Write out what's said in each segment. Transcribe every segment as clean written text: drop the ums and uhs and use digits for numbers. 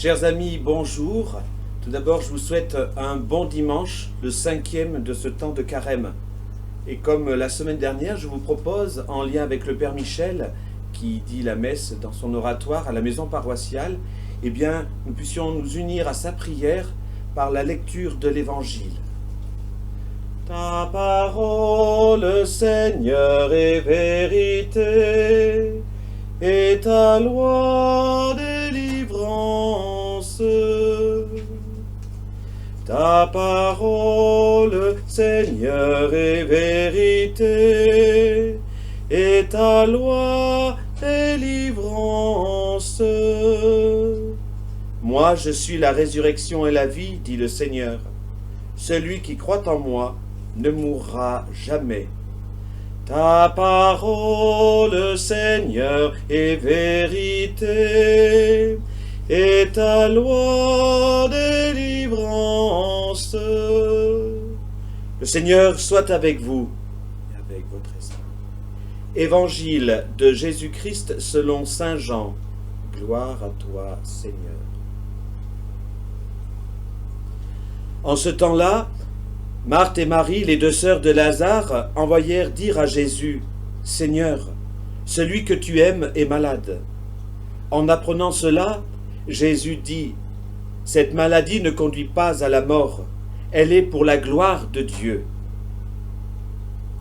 Chers amis, bonjour. Tout d'abord, je vous souhaite un bon dimanche, le 5e de ce temps de carême. Et comme la semaine dernière, je vous propose, en lien avec le Père Michel, qui dit la messe dans son oratoire à la maison paroissiale, eh bien, nous puissions nous unir à sa prière par la lecture de l'Évangile. Ta parole, Seigneur, est vérité, et ta loi délivrance. Ta parole, Seigneur, est vérité, et ta loi délivrance. Moi, je suis la résurrection et la vie, dit le Seigneur. Celui qui croit en moi ne mourra jamais. Ta parole, Seigneur, est vérité, et ta loi délivrance. Le Seigneur soit avec vous et avec votre esprit. Évangile de Jésus-Christ selon saint Jean. Gloire à toi, Seigneur. En ce temps-là, Marthe et Marie, les deux sœurs de Lazare, envoyèrent dire à Jésus, « Seigneur, celui que tu aimes est malade. » En apprenant cela, Jésus dit, « Cette maladie ne conduit pas à la mort, elle est pour la gloire de Dieu,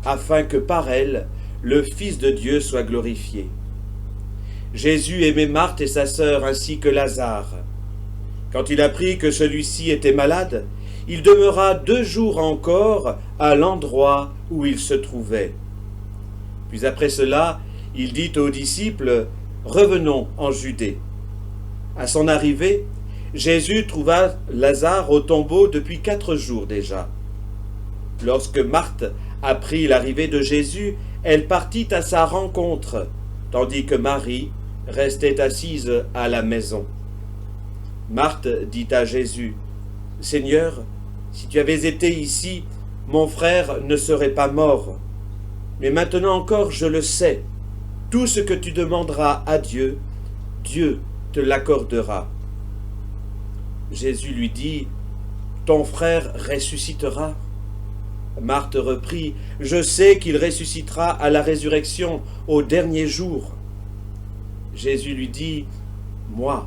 afin que par elle, le Fils de Dieu soit glorifié. » Jésus aimait Marthe et sa sœur ainsi que Lazare. Quand il apprit que celui-ci était malade, il demeura 2 jours encore à l'endroit où il se trouvait. Puis après cela, il dit aux disciples, « Revenons en Judée. » À son arrivée, Jésus trouva Lazare au tombeau depuis 4 jours déjà. Lorsque Marthe apprit l'arrivée de Jésus, elle partit à sa rencontre, tandis que Marie restait assise à la maison. Marthe dit à Jésus, « Seigneur, si tu avais été ici, mon frère ne serait pas mort. Mais maintenant encore je le sais, tout ce que tu demanderas à Dieu, Dieu te l'accordera. » Jésus lui dit, « Ton frère ressuscitera. » Marthe reprit, « Je sais qu'il ressuscitera à la résurrection au dernier jour. » Jésus lui dit, « Moi,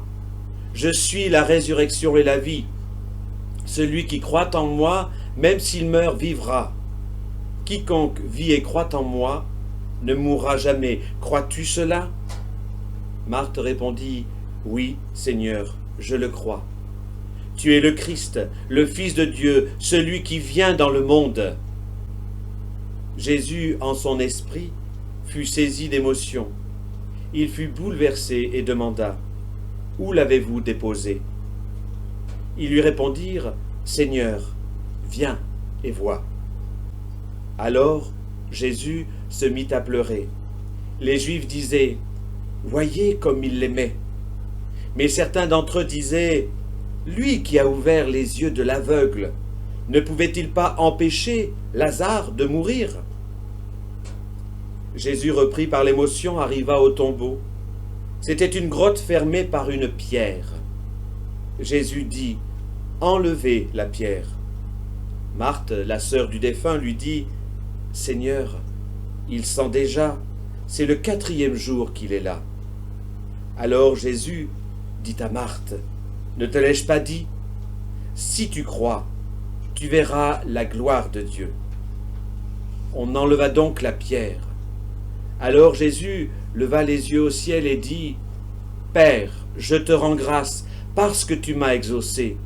je suis la résurrection et la vie. Celui qui croit en moi, même s'il meurt, vivra. Quiconque vit et croit en moi ne mourra jamais. Crois-tu cela » Marthe répondit, « Oui, Seigneur, je le crois. Tu es le Christ, le Fils de Dieu, celui qui vient dans le monde. » Jésus, en son esprit, fut saisi d'émotion. Il fut bouleversé et demanda, « Où l'avez-vous déposé ?» Ils lui répondirent, « Seigneur, viens et vois. » Alors Jésus se mit à pleurer. Les Juifs disaient, « Voyez comme il l'aimait. » Mais certains d'entre eux disaient, « Lui qui a ouvert les yeux de l'aveugle, ne pouvait-il pas empêcher Lazare de mourir ?» Jésus, repris par l'émotion, arriva au tombeau. C'était une grotte fermée par une pierre. Jésus dit, « Enlevez la pierre. » Marthe, la sœur du défunt, lui dit, « Seigneur, il sent déjà, c'est le 4e jour qu'il est là. » Alors Jésus dit à Marthe, « Ne te l'ai-je pas dit? Si tu crois, tu verras la gloire de Dieu. » On enleva donc la pierre. Alors Jésus leva les yeux au ciel et dit, « Père, je te rends grâce parce que tu m'as exaucé.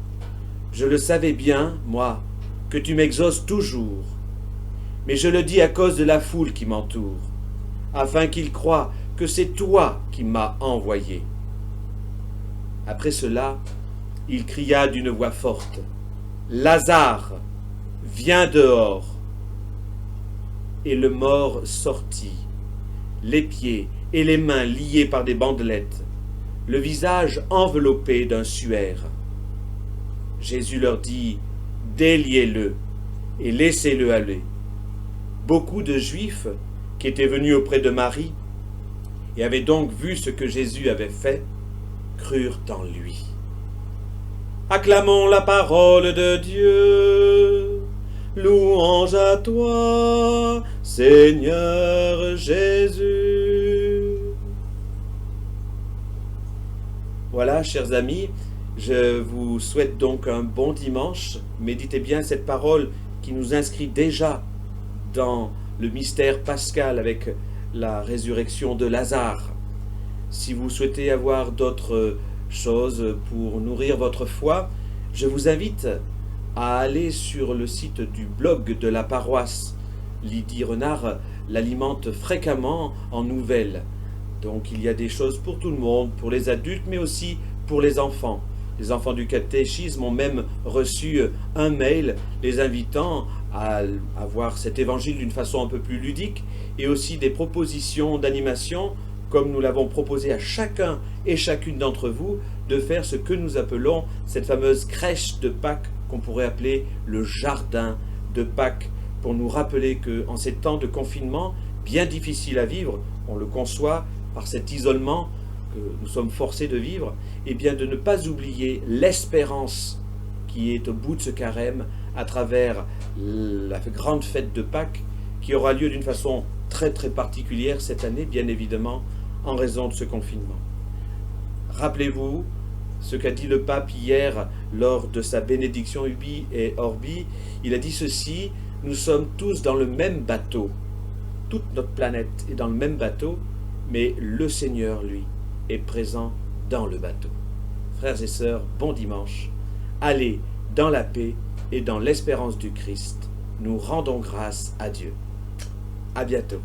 Je le savais bien, moi, que tu m'exauces toujours. Mais je le dis à cause de la foule qui m'entoure, afin qu'ils croient que c'est toi qui m'as envoyé. » Après cela, il cria d'une voix forte, « Lazare, viens dehors !» Et le mort sortit, les pieds et les mains liés par des bandelettes, le visage enveloppé d'un suaire. Jésus leur dit, « Déliez-le et laissez-le aller. » Beaucoup de Juifs qui étaient venus auprès de Marie et avaient donc vu ce que Jésus avait fait, crurent en lui. Acclamons la parole de Dieu. Louange à toi, Seigneur Jésus. Voilà, chers amis, je vous souhaite donc un bon dimanche. Méditez bien cette parole qui nous inscrit déjà dans le mystère pascal avec la résurrection de Lazare. Si vous souhaitez avoir d'autres choses pour nourrir votre foi, je vous invite à aller sur le site du blog de la paroisse. Lydie Renard l'alimente fréquemment en nouvelles. Donc il y a des choses pour tout le monde, pour les adultes, mais aussi pour les enfants. Les enfants du catéchisme ont même reçu un mail les invitant à voir cet évangile d'une façon un peu plus ludique, et aussi des propositions d'animation, comme nous l'avons proposé à chacun et chacune d'entre vous, de faire ce que nous appelons cette fameuse crèche de Pâques, qu'on pourrait appeler le jardin de Pâques, pour nous rappeler qu'en ces temps de confinement, bien difficile à vivre, on le conçoit par cet isolement que nous sommes forcés de vivre, et bien de ne pas oublier l'espérance qui est au bout de ce carême à travers la grande fête de Pâques, qui aura lieu d'une façon très très particulière cette année, bien évidemment, en raison de ce confinement. Rappelez-vous ce qu'a dit le pape hier lors de sa bénédiction Ubi et Orbi. Il a dit ceci: nous sommes tous dans le même bateau, toute notre planète est dans le même bateau, mais le Seigneur, lui, est présent dans le bateau. Frères et sœurs, bon dimanche. Allez dans la paix et dans l'espérance du Christ. Nous rendons grâce à Dieu. À bientôt.